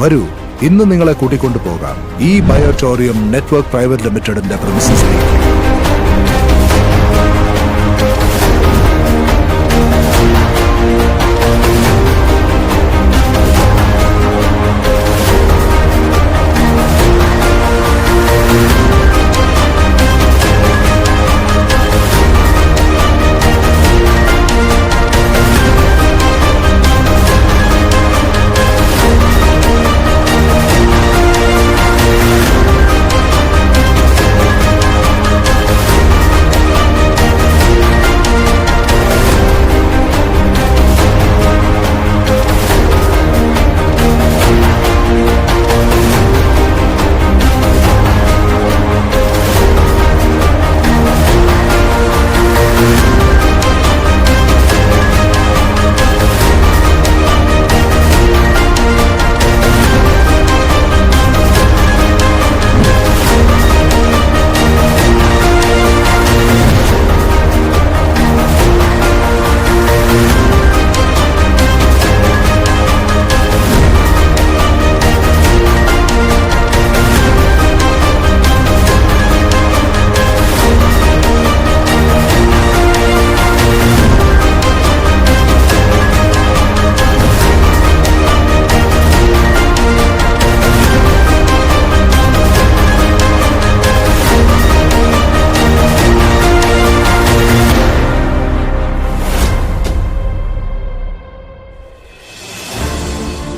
വരൂ, ഇന്ന് നിങ്ങളെ കൂട്ടിക്കൊണ്ടു പോകാം ഈ ബയോട്ടോറിയം നെറ്റ്വർക്ക് പ്രൈവറ്റ് ലിമിറ്റഡിന്റെ പ്രിമിസസിലേക്ക്.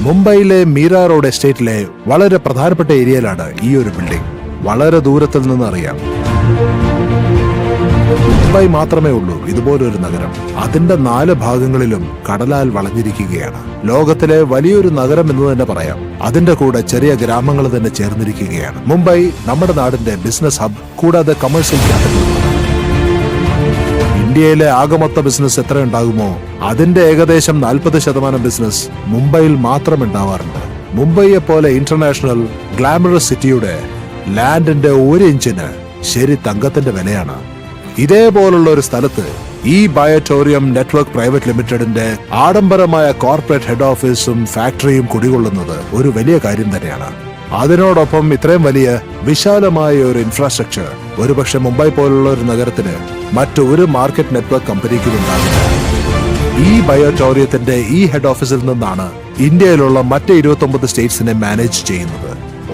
മുംബൈയിലെ മീര റോഡ് എസ്റ്റേറ്റിലെ വളരെ പ്രധാനപ്പെട്ട ഏരിയയിലാണ് ഈ ഒരു ബിൽഡിംഗ്. വളരെ ദൂരത്തിൽ നിന്ന് അറിയാം. മുംബൈ മാത്രമേ ഉള്ളൂ ഇതുപോലൊരു നഗരം. അതിന്റെ 4 ഭാഗങ്ങളിലും കടലാൽ വളഞ്ഞിരിക്കുകയാണ്. ലോകത്തിലെ വലിയൊരു നഗരം എന്ന് തന്നെ പറയാം. അതിന്റെ കൂടെ ചെറിയ ഗ്രാമങ്ങൾ തന്നെ ചേർന്നിരിക്കുകയാണ്. മുംബൈ നമ്മുടെ നാടിന്റെ ബിസിനസ് ഹബ്, കൂടാതെ കമേഴ്ഷ്യൽ ക്യാപിറ്റൽ. ഇന്ത്യയിലെ ആകമൊത്ത ബിസിനസ് എത്ര ഉണ്ടാകുമോ അതിന്റെ ഏകദേശം 40% ബിസിനസ് മുംബൈയിൽ മാത്രം ഉണ്ടാവാറുണ്ട്. മുംബൈയെ പോലെ ഇന്റർനാഷണൽ ഗ്ലാമറസ് സിറ്റിയുടെ ലാൻഡിന്റെ 1 ഇഞ്ചിന് ശരി തങ്കത്തിന്റെ വിലയാണ്. ഇതേപോലുള്ള ഒരു സ്ഥലത്ത് ഈ ബയോട്ടോറിയം നെറ്റ്വർക്ക് പ്രൈവറ്റ് ലിമിറ്റഡിന്റെ ആഡംബരമായ കോർപ്പറേറ്റ് ഹെഡ് ഓഫീസും ഫാക്ടറിയും കുടികൊള്ളുന്നത് ഒരു വലിയ കാര്യം തന്നെയാണ്. അതിനോടൊപ്പം ഇത്രയും വലിയ വിശാലമായ ഒരു ഇൻഫ്രാസ്ട്രക്ചർ ഒരുപക്ഷെ മുംബൈ പോലുള്ള ഒരു നഗരത്തിന് മറ്റൊരു മാർക്കറ്റ് നെറ്റ്വർക്ക് കമ്പനിക്കും ഉണ്ടാകില്ല. ഈ ബയോട്ടോറിയത്തിന്റെ ഈ ഹെഡ് ഓഫീസിൽ നിന്നാണ് ഇന്ത്യയിലുള്ള മറ്റ് 29 സ്റ്റേറ്റ്സിനെ മാനേജ് ചെയ്യുന്നത്.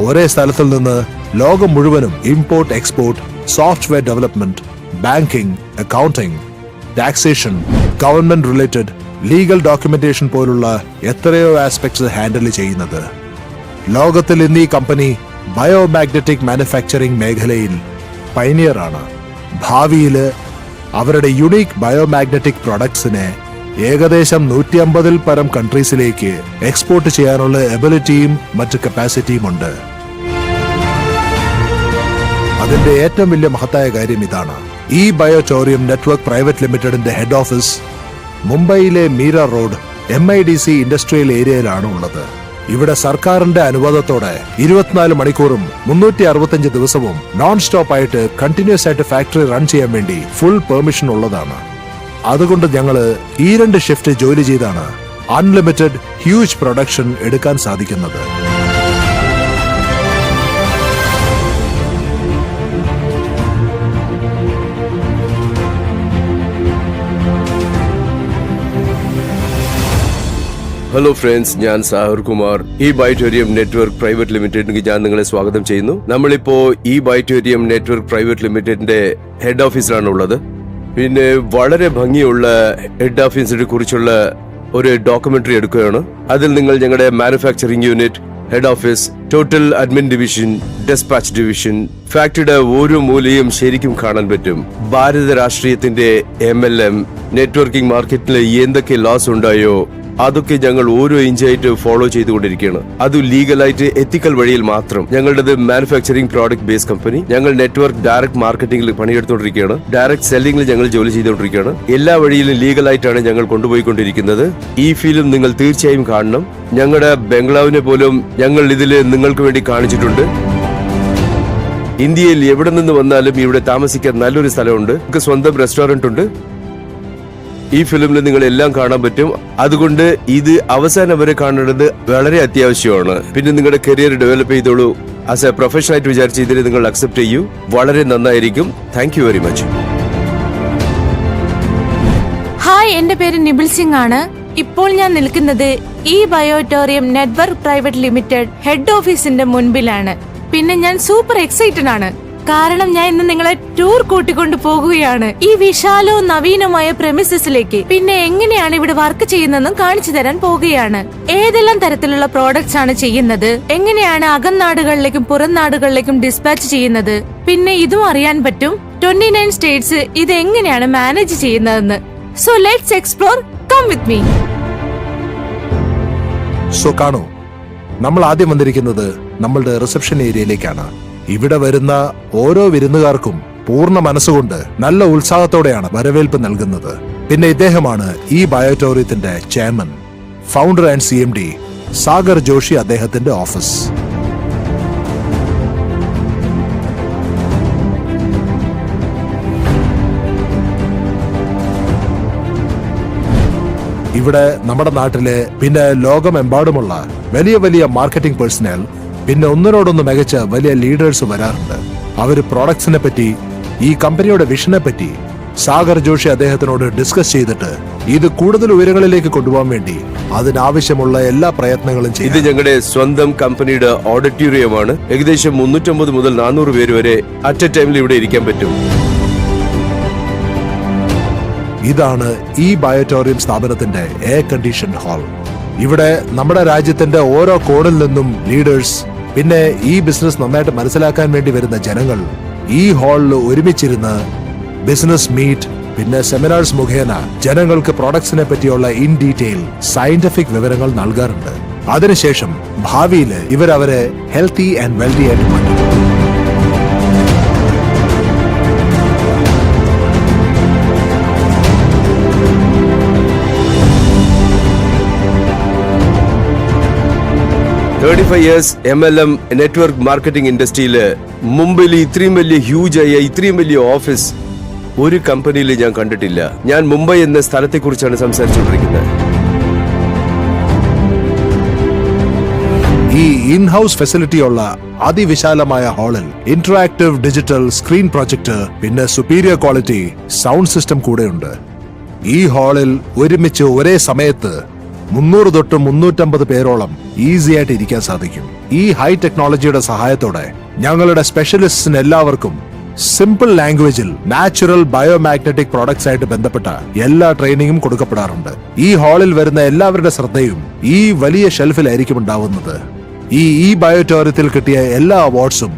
ഒരേ സ്ഥലത്തിൽ നിന്ന് ലോകം മുഴുവനും import, export, software development, banking, accounting, taxation, government related, legal documentation പോലുള്ള എത്രയോ ആസ്പെക്ട്സ് ഹാൻഡിൽ ചെയ്യുന്നത്. ലോകത്തിൽ ഇന്ന് ഈ കമ്പനി ബയോമാഗ്നറ്റിക് മാനുഫാക്ചറിംഗ് മേഖലയിൽ പൈനിയർ ആണ്. ഭാവിയില് അവരുടെ യുണീക് ബയോമാഗ്നറ്റിക് പ്രൊഡക്ട്സിനെ ഏകദേശം 150-ൽ പരം കൺട്രീസിലേക്ക് എക്സ്പോർട്ട് ചെയ്യാനുള്ള എബിലിറ്റിയും മറ്റ് കപ്പാസിറ്റിയും ഉണ്ട്. അതിന്റെ ഏറ്റവും വലിയ മഹത്തായ കാര്യം ഇതാണ്. ഈ ബയോട്ടോറിയം നെറ്റ്വർക്ക് പ്രൈവറ്റ് ലിമിറ്റഡിന്റെ ഹെഡ് ഓഫീസ് മുംബൈയിലെ മീര റോഡ് MIDC ഇൻഡസ്ട്രിയൽ ഏരിയയിലാണ് ഉള്ളത്. ഇവിടെ സർക്കാരിന്റെ അനുവാദത്തോടെ 24 മണിക്കൂറും 365 ദിവസവും നോൺ സ്റ്റോപ്പ് ആയിട്ട് കണ്ടിന്യൂസ് ആയിട്ട് ഫാക്ടറി റൺ ചെയ്യാൻ വേണ്ടി ഫുൾ പെർമിഷൻ ഉള്ളതാണ്. അതുകൊണ്ട് ഞങ്ങള് ഈ 2 ഷിഫ്റ്റ് ജോലി ചെയ്താണ് അൺലിമിറ്റഡ് ഹ്യൂജ് പ്രൊഡക്ഷൻ എടുക്കാൻ സാധിക്കുന്നത്. ഹലോ ഫ്രണ്ട്സ്, ഞാൻ സാഹർ കുമാർ. ഈ ബയോട്ടോറിയം നെറ്റ്വർക്ക് പ്രൈവറ്റ് ലിമിറ്റഡിന് ഞാൻ നിങ്ങളെ സ്വാഗതം ചെയ്യുന്നു. നമ്മളിപ്പോ ഈ ബയോട്ടോറിയം നെറ്റ്വർക്ക് പ്രൈവറ്റ് ലിമിറ്റഡിന്റെ ഹെഡ് ഓഫീസിലാണ് ഉള്ളത്. പിന്നെ വളരെ ഭംഗിയുള്ള ഹെഡ് ഓഫീസിനെ കുറിച്ചുള്ള ഒരു ഡോക്യുമെന്ററി എടുക്കുകയാണ്. അതിൽ നിങ്ങൾ ഞങ്ങളുടെ manufacturing unit, head office, total admin division, dispatch division, ഫാക്ടറിയുടെ ഓരോ മൂലയും ശരിക്കും കാണാൻ പറ്റും. ഭാരത രാഷ്ട്രീയത്തിന്റെ MLM, നെറ്റ്വർക്കിംഗ് മാർക്കറ്റിൽ എന്തൊക്കെ ലോസ് ഉണ്ടായോ അതൊക്കെ ഞങ്ങൾ ഓരോ ഇഞ്ചായിട്ട് ഫോളോ ചെയ്തുകൊണ്ടിരിക്കുകയാണ്. അത് ലീഗലായിട്ട് എത്തിക്കൽ വഴിയിൽ മാത്രം. ഞങ്ങളുടേത് മാനുഫാക്ചറിംഗ് പ്രോഡക്റ്റ് ബേസ് കമ്പനി. ഞങ്ങൾ നെറ്റ്വർക്ക് ഡയറക്ട് മാർക്കറ്റിംഗിൽ പണിയെടുത്തുകൊണ്ടിരിക്കുകയാണ്. ഡയറക്ട് സെല്ലിംഗിൽ ഞങ്ങൾ ജോലി ചെയ്തുകൊണ്ടിരിക്കുകയാണ്. എല്ലാ വഴിയിലും ലീഗലായിട്ടാണ് ഞങ്ങൾ കൊണ്ടുപോയിക്കൊണ്ടിരിക്കുന്നത്. ഈ ഫിലിം നിങ്ങൾ തീർച്ചയായും കാണണം. ഞങ്ങളുടെ ബംഗ്ലാവിനെ പോലും ഞങ്ങൾ ഇതിൽ നിങ്ങൾക്ക് വേണ്ടി കാണിച്ചിട്ടുണ്ട്. ഇന്ത്യയിൽ എവിടെ നിന്ന് വന്നാലും ഇവിടെ താമസിക്കാൻ നല്ലൊരു സ്ഥലമുണ്ട്. സ്വന്തം റെസ്റ്റോറന്റ് ഉണ്ട്. ഈ ഫിലിമിൽ നിങ്ങൾ എല്ലാം കാണാൻ പറ്റും. അതുകൊണ്ട് ഇത് അവസാനം വരെ കാണേണ്ടത് വളരെ അത്യാവശ്യമാണ്. പിന്നെ നിങ്ങളുടെ കരിയർ ഡെവലപ്പ് ചെയ്തോളൂ. ആസ് എ പ്രൊഫഷൻ ആയിട്ട് വിചാരിച്ച് ഇതിനെ നിങ്ങൾ അക്സെപ്റ്റ് ചെയ്യൂ. വളരെ നന്നായിരിക്കും. Thank you very much. Hi, എന്റെ പേര് നിബിൽ സിംഗ് ആണ്. ഇപ്പോൾ ഞാൻ നിൽക്കുന്നത് ഈ ബയോട്ടോറിയം നെറ്റ്വർക്ക് പ്രൈവറ്റ് ലിമിറ്റഡ് ഹെഡ് ഓഫീസിന്റെ മുൻപിലാണ്. പിന്നെ ഞാൻ സൂപ്പർ എക്സൈറ്റഡ് ആണ്, കാരണം ഞാൻ ഇന്ന് നിങ്ങളെ ടൂർ കൂട്ടിക്കൊണ്ടു പോകുകയാണ് ഈ വിശാലവും നവീനമായ പ്രെമിസസിലേക്ക്. പിന്നെ എങ്ങനെയാണ് ഇവിടെ വർക്ക് ചെയ്യുന്നതെന്നും കാണിച്ചു തരാൻ പോകുകയാണ്. ഏതെല്ലാം തരത്തിലുള്ള പ്രോഡക്ട്സ് ആണ് ചെയ്യുന്നത്, എങ്ങനെയാണ് അകംനാടുകളിലേക്കും പുറം നാടുകളിലേക്കും ഡിസ്പാച്ച് ചെയ്യുന്നത്, പിന്നെ ഇതും അറിയാൻ പറ്റും 29 സ്റ്റേറ്റ്സ് ഇത് എങ്ങനെയാണ് മാനേജ് ചെയ്യുന്നതെന്ന്. So let's explore. Come with me. So കാണൂ, നമ്മൾ ആദ്യം വന്നിരിക്കുന്നത് നമ്മളുടെ റിസപ്ഷൻ ഏരിയയിലേക്കാണ്. ഇവിടെ വരുന്ന ഓരോ വിരുന്നുകാർക്കും പൂർണ്ണ മനസ്സുകൊണ്ട് നല്ല ഉത്സാഹത്തോടെയാണ് വരവേൽപ്പ് നൽകുന്നത്. പിന്നെ ഇദ്ദേഹമാണ് ഈ ബയോട്ടോറിയത്തിന്റെ chairman, founder and CMD Sagar Joshi, അദ്ദേഹത്തിന്റെ ഓഫീസ്. ഇവിടെ നമ്മുടെ നാട്ടിലെ പിന്നെ ലോകമെമ്പാടുമുള്ള വലിയ വലിയ മാർക്കറ്റിംഗ് പേഴ്സണൽ, പിന്നെ ഒന്നിനോടൊന്ന് മികച്ച വലിയ ലീഡേഴ്സ് വരാറുണ്ട്. അവര് പ്രോഡക്ട്സിനെ പറ്റി, ഈ കമ്പനിയുടെ വിഷനെ പറ്റി സാഗർ ജോഷി അദ്ദേഹത്തിനോട് ഡിസ്കസ് ചെയ്തിട്ട് ഇത് കൂടുതൽ ഉയരങ്ങളിലേക്ക് കൊണ്ടുപോകാൻ വേണ്ടി അതിനാവശ്യമുള്ള എല്ലാ പ്രയത്നങ്ങളും ചെയ്യും. ഇത് ഞങ്ങളുടെ സ്വന്തം കമ്പനിയുടെ ഓഡിറ്റോറിയമാണ്. ഏകദേശം 350 മുതൽ 400 പേര് വരെ അറ്റ് എ ടൈമിൽ ഇവിടെ ഇരിക്കാൻ പറ്റും. ഇതാണ് ഈ ബയോട്ടോറിയം സ്ഥാപനത്തിന്റെ എയർ കണ്ടീഷൻ ഹാൾ. ഇവിടെ നമ്മുടെ രാജ്യത്തിന്റെ ഓരോ കോണിൽ നിന്നും ലീഡേഴ്സ്, പിന്നെ ഈ ബിസിനസ് നന്നായിട്ട് മനസ്സിലാക്കാൻ വേണ്ടി വരുന്ന ജനങ്ങൾ ഈ ഹാളിൽ ഒരുമിച്ചിരുന്ന് ബിസിനസ് മീറ്റ്, പിന്നെ സെമിനാർസ് മുഖേന ജനങ്ങൾക്ക് പ്രോഡക്ട്സിനെ പറ്റിയുള്ള ഇൻ ഡീറ്റെയിൽ സയന്റിഫിക് വിവരങ്ങൾ നൽകാറുണ്ട്. അതിനുശേഷം ഭാവിയിൽ ഇവരവരെ ഹെൽത്തി ആൻഡ് വെൽത്തി ആയിട്ട് മാറ്റും. years MLM നെറ്റ്വർക്ക് മാർക്കറ്റിംഗ് ഇൻഡസ്ട്രിയില് മുംബൈയിൽ ഇത്രയും വലിയ ഹ്യൂജായ ഇത്രയും വലിയ ഓഫീസ് ഒരു കമ്പനിയിൽ ഞാൻ കണ്ടിട്ടില്ല. ഞാൻ മുംബൈ എന്ന സ്ഥലത്തെ കുറിച്ചാണ് സംസാരിച്ചുകൊണ്ടിരിക്കുന്നത്. ഈ ഇൻഹൌസ് ഫെസിലിറ്റി ഉള്ള അതിവിശാലമായ ഹാളിൽ ഇന്ററാക്ടീവ് ഡിജിറ്റൽ സ്ക്രീൻ പ്രൊജക്ടർ, പിന്നെ സുപ്പീരിയർ ക്വാളിറ്റി സൗണ്ട് സിസ്റ്റം കൂടെയുണ്ട്. ഈ ഹാളിൽ ഒരുമിച്ച് ഒരേ സമയത്ത് 300 തൊട്ട് 350 പേരോളം ഈസി ആയിട്ട് ഇരിക്കാൻ സാധിക്കും. ഈ ഹൈ ടെക്നോളജിയുടെ സഹായത്തോടെ ഞങ്ങളുടെ സ്പെഷ്യലിസ്റ്റിന് എല്ലാവർക്കും സിമ്പിൾ ലാംഗ്വേജിൽ നാച്ചുറൽ ബയോമാഗ്നറ്റിക് പ്രോഡക്ട്സ് ആയിട്ട് ബന്ധപ്പെട്ട എല്ലാ ട്രെയിനിങ്ങും കൊടുക്കപ്പെടാറുണ്ട്. ഈ ഹാളിൽ വരുന്ന എല്ലാവരുടെ ശ്രദ്ധയും ഈ വലിയ ഷെൽഫിലായിരിക്കും ഉണ്ടാവുന്നത്. ഈ ബയോട്ടോറിയത്തിൽ കിട്ടിയ എല്ലാ അവാർഡ്സും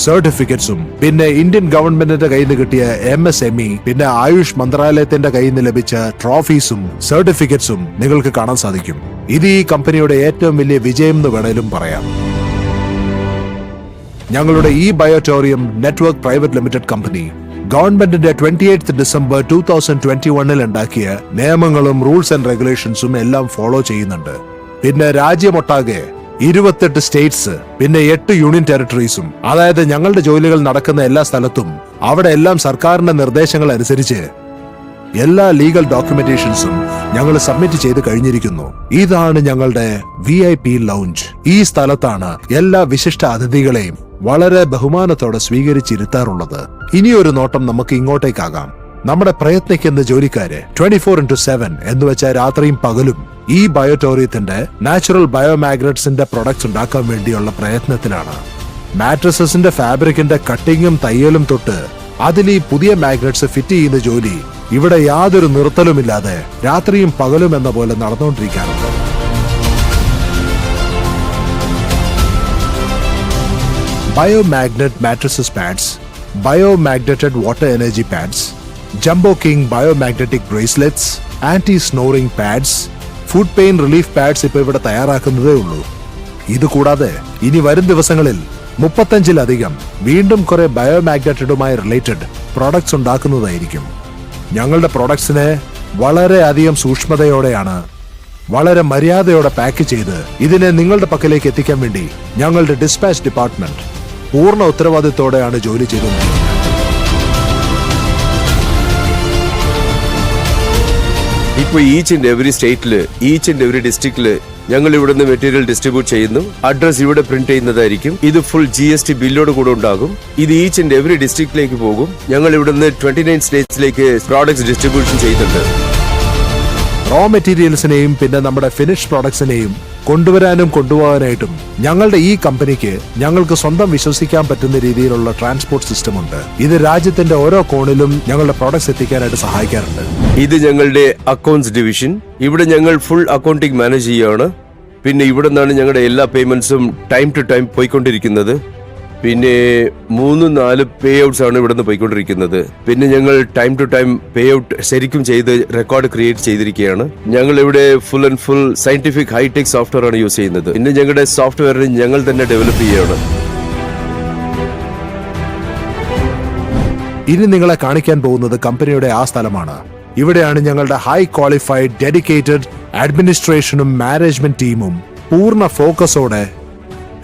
സർട്ടിഫിക്കറ്റ്സും, പിന്നെ ഇന്ത്യൻ ഗവൺമെന്റിന്റെ കയ്യിൽ നിന്ന് കിട്ടിയ MSME, പിന്നെ ആയുഷ് മന്ത്രാലയത്തിന്റെ കയ്യിൽ നിന്ന് ലഭിച്ച ട്രോഫീസും സർട്ടിഫിക്കറ്റ്സും നിങ്ങൾക്ക് കാണാൻ സാധിക്കും. ഇത് ഈ കമ്പനിയുടെ ഏറ്റവും വലിയ വിജയം എന്ന് വേണേലും പറയാം. ഞങ്ങളുടെ ഈ ബയോട്ടോറിയം നെറ്റ്വർക്ക് പ്രൈവറ്റ് ലിമിറ്റഡ് കമ്പനി ഗവൺമെന്റിന്റെ 28 ഡിസംബർ 2021 ഉണ്ടാക്കിയ നിയമങ്ങളും റൂൾസ് ആൻഡ് റെഗുലേഷൻസും എല്ലാം ഫോളോ ചെയ്യുന്നുണ്ട്. പിന്നെ രാജ്യമൊട്ടാകെ 28 സ്റ്റേറ്റ്സ്, പിന്നെ 8 യൂണിയൻ ടെറിട്ടറീസും, അതായത് ഞങ്ങളുടെ ജോലികൾ നടക്കുന്ന എല്ലാ സ്ഥലത്തും അവിടെ എല്ലാം സർക്കാരിന്റെ നിർദ്ദേശങ്ങൾ അനുസരിച്ച് എല്ലാ ലീഗൽ ഡോക്യുമെന്റേഷൻസും ഞങ്ങൾ സബ്മിറ്റ് ചെയ്ത് കഴിഞ്ഞിരിക്കുന്നു. ഇതാണ് ഞങ്ങളുടെ VIP ലൗഞ്ച്. ഈ സ്ഥലത്താണ് എല്ലാ വിശിഷ്ട അതിഥികളെയും വളരെ ബഹുമാനത്തോടെ സ്വീകരിച്ചിരുത്താറുള്ളത്. ഇനിയൊരു നോട്ടം നമുക്ക് ഇങ്ങോട്ടേക്കാകാം. നമ്മുടെ പ്രയത്നിക്കുന്ന ജോലിക്കാര് 24/7 എന്ന് വെച്ചാൽ രാത്രിയും പകലും ഈ ബയോട്ടോറിയത്തിന്റെ നാച്ചുറൽ ബയോമാഗ്നറ്റ്സിന്റെ പ്രൊഡക്ട്സ് ഉണ്ടാക്കാൻ വേണ്ടിയുള്ള പ്രയത്നത്തിലാണ്. മാട്രസസിന്റെ ഫാബ്രിക്കിന്റെ കട്ടിങ്ങും തയ്യലും തൊട്ട് അതിൽ ഈ പുതിയ മാഗ്നറ്റ്സ് ഫിറ്റ് ചെയ്യുന്ന ജോലി ഇവിടെ യാതൊരു നിർത്തലുമില്ലാതെ രാത്രിയും പകലും എന്ന പോലെ നടന്നുകൊണ്ടിരിക്കാറുണ്ട്. Biomagnet mattresses pads, biomagnetised water energy pads, jumbo king biomagnetic bracelets, anti snoring pads, foot pain relief pads ഇപ്പൊ ഇവിടെ തയ്യാറാക്കുന്നതേ ഉള്ളൂ. ഇതുകൂടാതെ ഇനി വരും ദിവസങ്ങളിൽ 35-ലധികം വീണ്ടും കുറെ ബയോമാഗ്നറ്റഡുമായി റിലേറ്റഡ് പ്രോഡക്ട്സ് ഉണ്ടാക്കുന്നതായിരിക്കും. ഞങ്ങളുടെ പ്രോഡക്ട്സിനെ വളരെ അധികം സൂക്ഷ്മതയോടെയാണ്, വളരെ മര്യാദയോടെ പാക്ക് ചെയ്ത് ഇതിനെ നിങ്ങളുടെ പക്കലേക്ക് എത്തിക്കാൻ വേണ്ടി ഞങ്ങളുടെ ഡിസ്പാച്ച് ഡിപ്പാർട്ട്മെന്റ് പൂർണ്ണ ഉത്തരവാദിത്തോടെയാണ് ജോലി ചെയ്തുകൊണ്ടിരിക്കുന്നത്. ഇപ്പൊ ഈച്ച് ആൻഡ് എവറി സ്റ്റേറ്റില്, ഈച്ച് ആൻഡ് എവറി ഡിസ്ട്രിക്റ്റില് ഞങ്ങൾ ഇവിടുന്ന് മെറ്റീരിയൽ ഡിസ്ട്രിബ്യൂട്ട് ചെയ്യുന്നു. അഡ്രസ് ഇവിടെ പ്രിന്റ് ചെയ്യുന്നതായിരിക്കും. ഇത് ഫുൾ GST ബില്ലോട് കൂടെ ഉണ്ടാകും. ഇത് ഈച്ച് ആൻഡ് എവറി ഡിസ്ട്രിക്റ്റിലേക്ക് പോകും. ഞങ്ങൾ ഇവിടുന്ന് 29 സ്റ്റേറ്റ്സിലേക്ക് പ്രോഡക്ട്സ് ഡിസ്ട്രിബ്യൂഷൻ ചെയ്യുന്നുണ്ട്. റോ മെറ്റീരിയൽസിനെയും പിന്നെ നമ്മുടെ ഫിനിഷ് പ്രോഡക്ട്സിനെയും കൊണ്ടുവരാനും കൊണ്ടുപോകാനായിട്ടും ഞങ്ങളുടെ ഈ കമ്പനിക്ക് ഞങ്ങൾക്ക് സ്വന്തം വിശ്വസിക്കാൻ പറ്റുന്ന രീതിയിലുള്ള ട്രാൻസ്പോർട്ട് സിസ്റ്റം ഉണ്ട്. ഇത് രാജ്യത്തിന്റെ ഓരോ കോണിലും ഞങ്ങളുടെ പ്രോഡക്ട്സ് എത്തിക്കാനായിട്ട് സഹായിക്കാറുണ്ട്. ഇത് ഞങ്ങളുടെ അക്കൗണ്ട്സ് ഡിവിഷൻ. ഇവിടെ ഞങ്ങൾ ഫുൾ അക്കൗണ്ടിംഗ് മാനേജ് ചെയ്യുകയാണ്. പിന്നെ ഇവിടെ നിന്നാണ് ഞങ്ങളുടെ എല്ലാ പേയ്മെന്റ്സും ടൈം ടു ടൈം പോയിക്കൊണ്ടിരിക്കുന്നത്. പിന്നെ 3-4 പേ ഔട്ട്സ് ആണ് ഇവിടെ നിന്ന് പോയിക്കൊണ്ടിരിക്കുന്നത്. പിന്നെ ഞങ്ങൾ time to time pay out ശരിക്കും ചെയ്ത് റെക്കോർഡ് ക്രിയേറ്റ് ചെയ്തിരിക്കുകയാണ്. ഞങ്ങൾ ഇവിടെ full and full scientific high tech software ആണ് യൂസ് ചെയ്യുന്നത്. പിന്നെ ഞങ്ങളുടെ സോഫ്റ്റ്വെയറിന് ഞങ്ങൾ തന്നെ ഡെവലപ്പ് ചെയ്യുകയാണ്. ഇനി നിങ്ങളെ കാണിക്കാൻ പോകുന്നത് കമ്പനിയുടെ ആ സ്ഥലമാണ്. ഇവിടെയാണ് ഞങ്ങളുടെ ഹൈ ക്വാളിഫൈഡ് ഡെഡിക്കേറ്റഡ് അഡ്മിനിസ്ട്രേഷനും മാനേജ്മെന്റ് ടീമും പൂർണ്ണ ഫോക്കസോടെ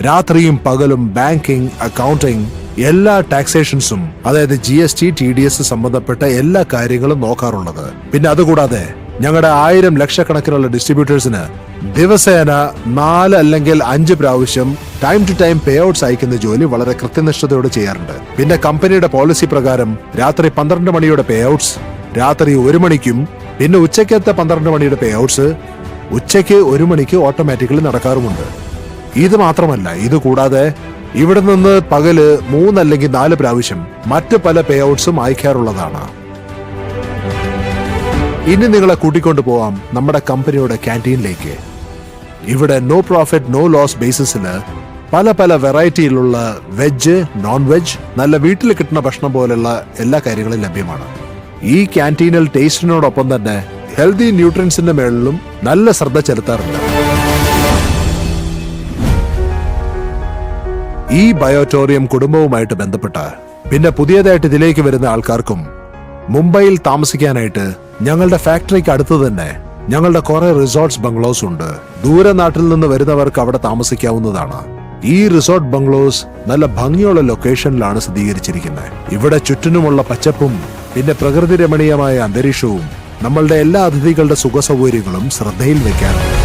രാത്രിയും പകലും ബാങ്കിങ്, അക്കൗണ്ടിങ്, എല്ലാ ടാക്സേഷൻസും അതായത് GST, TDS സംബന്ധപ്പെട്ട എല്ലാ കാര്യങ്ങളും നോക്കാറുള്ളത്. പിന്നെ അതുകൂടാതെ ഞങ്ങളുടെ 1000 ലക്ഷക്കണക്കിനുള്ള ഡിസ്ട്രിബ്യൂട്ടേഴ്സിന് ദിവസേന 4 അല്ലെങ്കിൽ 5 പ്രാവശ്യം ടൈം ടു ടൈം പേ ഔട്ട്സ് അയക്കുന്ന ജോലി വളരെ കൃത്യനിഷ്ഠതയോടെ ചെയ്യാറുണ്ട്. പിന്നെ കമ്പനിയുടെ പോളിസി പ്രകാരം രാത്രി 12 മണിയുടെ പേ ഔട്ട്സ് രാത്രി 1 മണിക്കും പിന്നെ ഉച്ചയ്ക്കത്തെ 12 മണിയുടെ പേ ഔട്ട്സ് ഉച്ചയ്ക്ക് 1 മണിക്ക് ഓട്ടോമാറ്റിക്കലി നടക്കാറുമുണ്ട്. ഇത് മാത്രമല്ല, ഇത് കൂടാതെ ഇവിടെ നിന്ന് പകല് 3 അല്ലെങ്കിൽ 4 പ്രാവശ്യം മറ്റ് പല പേ ഔട്ട്സും അയക്കാറുള്ളതാണ്. ഇനി നിങ്ങളെ കൂട്ടിക്കൊണ്ടു പോവാം നമ്മുടെ കമ്പനിയുടെ ക്യാൻറ്റീനിലേക്ക്. ഇവിടെ നോ പ്രോഫിറ്റ് നോ ലോസ് ബേസിസില് പല പല വെറൈറ്റിയിലുള്ള വെജ്, നോൺ വെജ്, നല്ല വീട്ടിൽ കിട്ടുന്ന ഭക്ഷണം പോലുള്ള എല്ലാ കാര്യങ്ങളും ലഭ്യമാണ്. ഈ ക്യാൻറ്റീനിൽ ടേസ്റ്റിനോടൊപ്പം തന്നെ ഹെൽത്തി ന്യൂട്രിയൻസിന്റെ മേളിലും നല്ല ശ്രദ്ധ ചെലുത്താറുണ്ട്. ഈ ബയോട്ടോറിയം കുടുംബവുമായിട്ട് ബന്ധപ്പെട്ട് പിന്നെ പുതിയതായിട്ട് ഇതിലേക്ക് വരുന്ന ആൾക്കാർക്കും മുംബൈയിൽ താമസിക്കാനായിട്ട് ഞങ്ങളുടെ ഫാക്ടറിക്ക് അടുത്ത് തന്നെ ഞങ്ങളുടെ കുറെ റിസോർട്ട്സ്, ബംഗ്ലോസ് ഉണ്ട്. ദൂരെ നാട്ടിൽ നിന്ന് വരുന്നവർക്ക് അവിടെ താമസിക്കാവുന്നതാണ്. ഈ റിസോർട്ട് ബംഗ്ലോസ് നല്ല ഭംഗിയുള്ള ലൊക്കേഷനിലാണ് സ്ഥിരീകരിച്ചിരിക്കുന്നത്. ഇവിടെ ചുറ്റിനുമുള്ള പച്ചപ്പും പിന്നെ പ്രകൃതി രമണീയമായ അന്തരീക്ഷവും നമ്മളുടെ എല്ലാ അതിഥികളുടെ സുഖ സൗകര്യങ്ങളും ശ്രദ്ധയിൽ വെക്കാറുണ്ട്.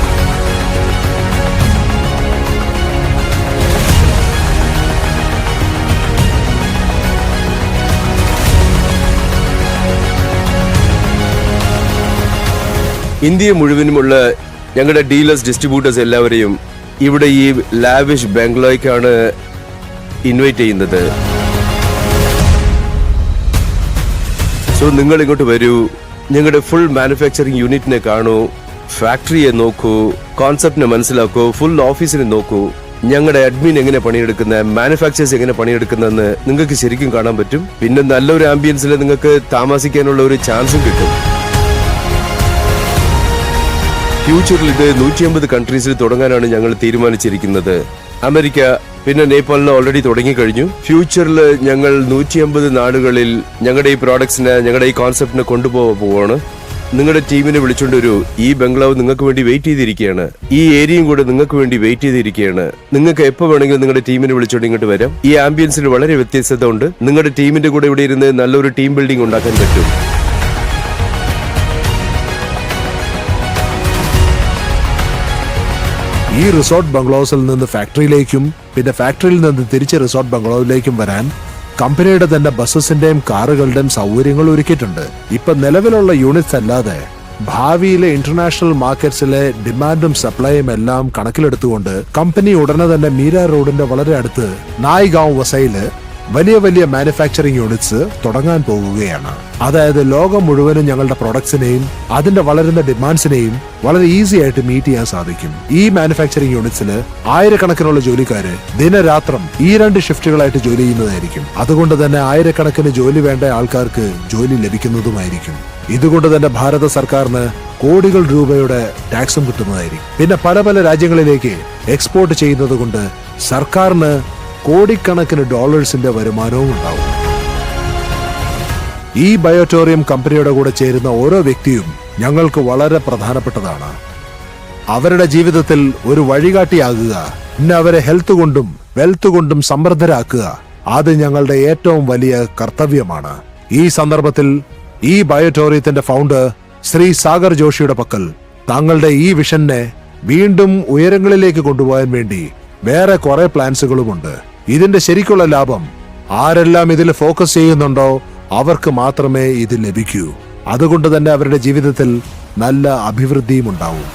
ഇന്ത്യ മുഴുവനുമുള്ള ഞങ്ങളുടെ ഡീലേഴ്സ്, ഡിസ്ട്രിബ്യൂട്ടേഴ്സ് എല്ലാവരെയും ഇവിടെ ഈ ലാവിഷ് ബംഗ്ലോയ്ക്കാണ് ഇൻവൈറ്റ് ചെയ്യുന്നത്. സോ നിങ്ങൾ ഇങ്ങോട്ട് വരൂ, ഞങ്ങളുടെ ഫുൾ മാനുഫാക്ചറിംഗ് യൂണിറ്റിനെ കാണൂ, ഫാക്ടറിയെ നോക്കൂ, കോൺസെപ്റ്റിനെ മനസ്സിലാക്കൂ, ഫുൾ ഓഫീസിനെ നോക്കൂ. ഞങ്ങളുടെ അഡ്മിൻ എങ്ങനെ പണിയെടുക്കുന്ന, മാനുഫാക്ചേഴ്സ് എങ്ങനെ പണിയെടുക്കുന്നതെന്ന് നിങ്ങൾക്ക് ശരിക്കും കാണാൻ പറ്റും. പിന്നെ നല്ലൊരു ആംബിയൻസിൽ നിങ്ങൾക്ക് താമസിക്കാനുള്ള ഒരു ചാൻസും കിട്ടും. ഫ്യൂച്ചറിൽ ഇത് 150 കൺട്രീസിൽ തുടങ്ങാനാണ് ഞങ്ങൾ തീരുമാനിച്ചിരിക്കുന്നത്. അമേരിക്ക പിന്നെ നേപ്പാളിന് ഓൾറെഡി തുടങ്ങിക്കഴിഞ്ഞു. ഫ്യൂച്ചറിൽ ഞങ്ങൾ 150 നാടുകളിൽ ഞങ്ങളുടെ ഈ പ്രോഡക്ട്സിനെ, ഞങ്ങളുടെ ഈ കോൺസെപ്റ്റിനെ കൊണ്ടുപോകാൻ പോവാണ്. നിങ്ങളുടെ ടീമിനെ വിളിച്ചോണ്ട് വരൂ. ഈ ബംഗ്ലാവ് നിങ്ങൾക്ക് വേണ്ടി വെയിറ്റ് ചെയ്തിരിക്കുകയാണ്. ഈ ഏരിയയും കൂടെ നിങ്ങൾക്ക് വേണ്ടി വെയിറ്റ് ചെയ്തിരിക്കുകയാണ്. നിങ്ങൾക്ക് എപ്പോൾ വേണമെങ്കിലും നിങ്ങളുടെ ടീമിനെ വിളിച്ചോണ്ട് ഇങ്ങോട്ട് വരാം. ഈ ആംബിയൻസിന് വളരെ വ്യത്യസ്തത ഉണ്ട്. നിങ്ങളുടെ ടീമിന്റെ കൂടെ ഇവിടെ ഇരുന്ന് നല്ലൊരു ടീം ബിൽഡിംഗ് ഉണ്ടാക്കാൻ പറ്റും. ഈ റിസോർട്ട് ബംഗ്ലോസിൽ നിന്ന് ഫാക്ടറിയിലേക്കും പിന്നെ ഫാക്ടറിയിൽ നിന്ന് തിരിച്ച് റിസോർട്ട് ബംഗ്ലോവിലേക്കും വരാൻ കമ്പനിയുടെ തന്നെ ബസ്സസിന്റെയും കാറുകളുടെയും സൗകര്യങ്ങൾ ഒരുക്കിയിട്ടുണ്ട്. ഇപ്പൊ നിലവിലുള്ള യൂണിറ്റ്സ് അല്ലാതെ ഭാവിയിലെ ഇന്റർനാഷണൽ മാർക്കറ്റ്സിലെ ഡിമാൻഡും സപ്ലൈയും എല്ലാം കണക്കിലെടുത്തുകൊണ്ട് കമ്പനി ഉടനെ തന്നെ മീര റോഡിന്റെ വളരെ അടുത്ത് നായിഗാവ് വസയില് വലിയ വലിയ മാനുഫാക്ചറിംഗ് യൂണിറ്റ്സ് തുടങ്ങാൻ പോകുകയാണ്. അതായത് ലോകം മുഴുവനും ഞങ്ങളുടെ പ്രൊഡക്ട്സിനെയും അതിന്റെ വളരുന്ന ഡിമാൻഡ്സിനെയും വളരെ ഈസി ആയിട്ട് മീറ്റ് ചെയ്യാൻ സാധിക്കും. ഈ മാനുഫാക്ചറിംഗ് യൂണിറ്റ്സില് 1000കണക്കിനുള്ള ജോലിക്കാര് ദിനരാത്രം ഈ 2 ഷിഫ്റ്റുകളായിട്ട് ജോലി ചെയ്യുന്നതായിരിക്കും. അതുകൊണ്ട് തന്നെ 1000കണക്കിന് ജോലി വേണ്ട ആൾക്കാർക്ക് ജോലി ലഭിക്കുന്നതുമായിരിക്കും. ഇതുകൊണ്ട് തന്നെ ഭാരത സർക്കാരിന് കോടികൾ രൂപയുടെ ടാക്സും കിട്ടുന്നതായിരിക്കും. പിന്നെ പല പല രാജ്യങ്ങളിലേക്ക് എക്സ്പോർട്ട് ചെയ്യുന്നത് കൊണ്ട് സർക്കാരിന് കോടിക്കണക്കിന് ഡോളേഴ്സിന്റെ വരുമാനവും ഉണ്ടാവും. ഈ ബയോട്ടോറിയം കമ്പനിയുടെ കൂടെ ചേരുന്ന ഓരോ വ്യക്തിയും ഞങ്ങൾക്ക് വളരെ പ്രധാനപ്പെട്ടതാണ്. അവരുടെ ജീവിതത്തിൽ ഒരു വഴികാട്ടിയാകുക, പിന്നെ അവരെ ഹെൽത്ത് കൊണ്ടും വെൽത്ത് കൊണ്ടും സമൃദ്ധരാക്കുക, അത് ഞങ്ങളുടെ ഏറ്റവും വലിയ കർത്തവ്യമാണ്. ഈ സന്ദർഭത്തിൽ ഈ ബയോട്ടോറിയത്തിന്റെ ഫൗണ്ടർ ശ്രീ സാഗർ ജോഷിയുടെ പക്കൽ താങ്കളുടെ ഈ വിഷനെ വീണ്ടും ഉയരങ്ങളിലേക്ക് കൊണ്ടുപോകാൻ വേണ്ടി വേറെ കുറെ പ്ലാൻസുകളുമുണ്ട്. ഇതിന്റെ ശരിക്കുള്ള ലാഭം ആരെല്ലാം ഇതിൽ ഫോക്കസ് ചെയ്യുന്നുണ്ടോ അവർക്ക് മാത്രമേ ഇത് ലഭിക്കൂ. അതുകൊണ്ട് തന്നെ അവരുടെ ജീവിതത്തിൽ നല്ല അഭിവൃദ്ധിയും ഉണ്ടാവും.